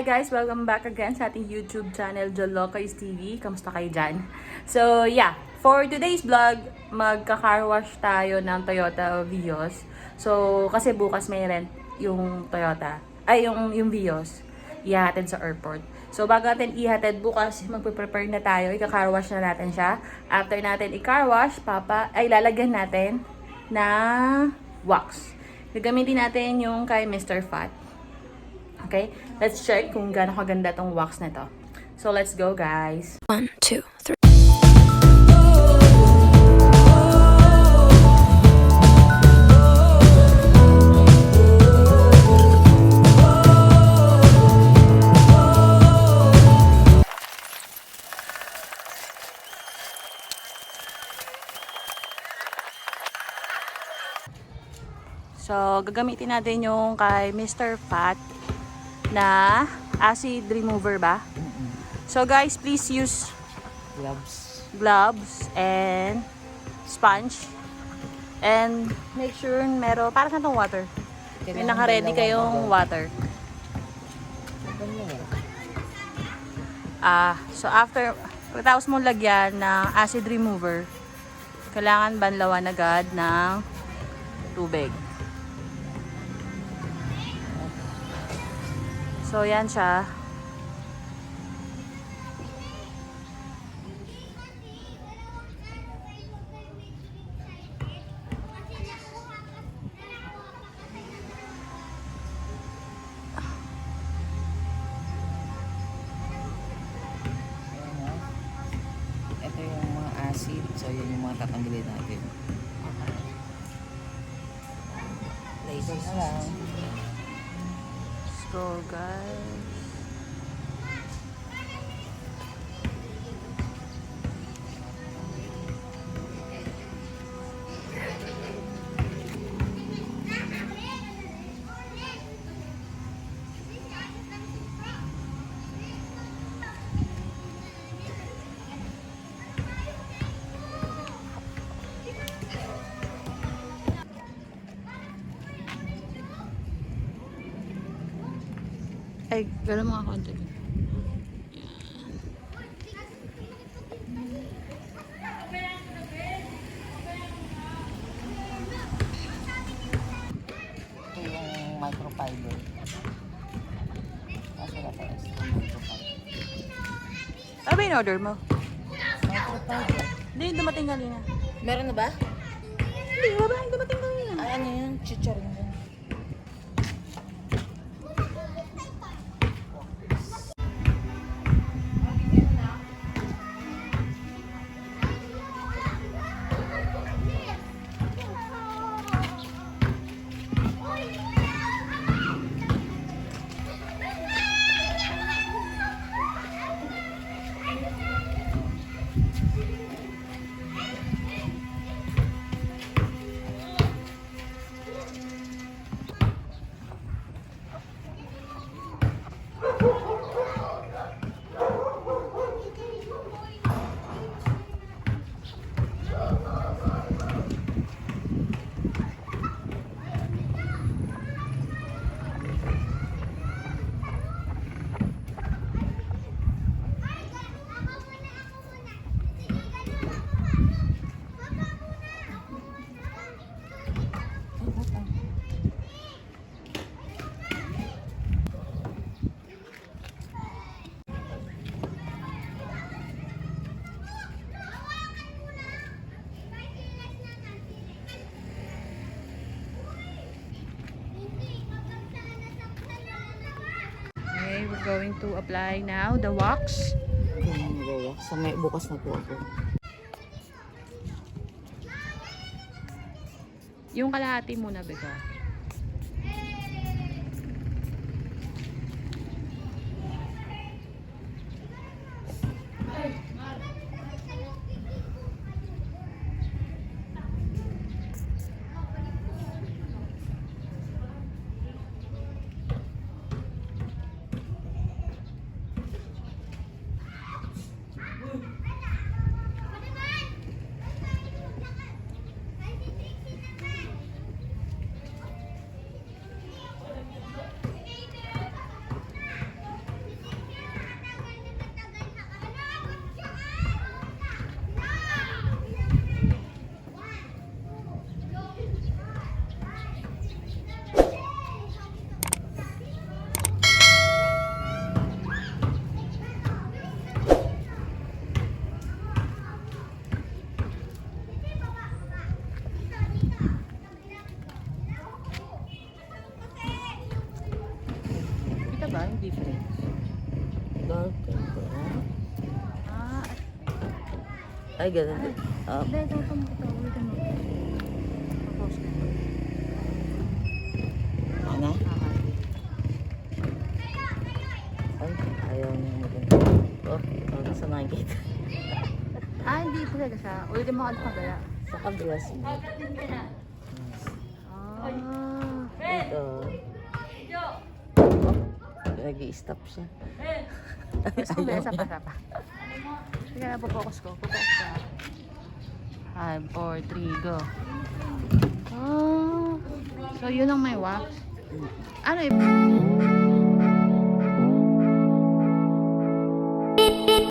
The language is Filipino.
Hi guys! Welcome back again sa ating YouTube channel, Jologskie. Kamusta kayo dyan? So yeah, for today's vlog, magka-car wash tayo ng Toyota Vios. So kasi bukas may rent yung Toyota, ay yung Vios, ihatid sa airport. So bago natin ihatid bukas, magpe-prepare na tayo, ika-car wash na natin siya. After natin i-car wash, lalagyan natin na wax. Gagamitin natin yung kay Mr. Fat. Okay, let's check kung gaano kaganda tong wax na to. So let's go guys. 1, 2, 3. So gagamitin natin yung kay Mr. Fat na acid remover ba? So guys, please use gloves and sponge, and make sure meron para sa itong water. May naka-ready kayong water. So after pagkatapos mo lagyan ng acid remover, kailangan banlawan agad ng tubig. So, yan siya. Ito yung mga acid. So, yan yung mga tatanggalin natin. Okay. Laser na lang. Let's go guys. Ay, gano'n mga konti. Yan. Ito yung microfiber. Kaso wala tayo sa microfiber. Ano ba yung order mo? Microfiber? Hindi, dumating kanina. Meron na ba? Hindi, wala yung dumating kanina. Ay, ano yun? Chicharon yun. Okay, we're going to apply now the wax. So, may bukas na po ako. Yung kalahati muna, Beka. Ang difference. Dark and brown. Ah, Ay, ganun din. hindi, ito. Ulitin mo. Propose ka. Ano? Ay, ayaw niya maganda. Oh, nasa nakikita. Hindi talaga siya. Ulitin mo alis na gaya. Sa kabila siya. Ito. Oh, nag-i-stop siya. Isa pa. Sige na, focus ko. Focus ka. 5, 4, 3, go. So, yun ang may wax. Ano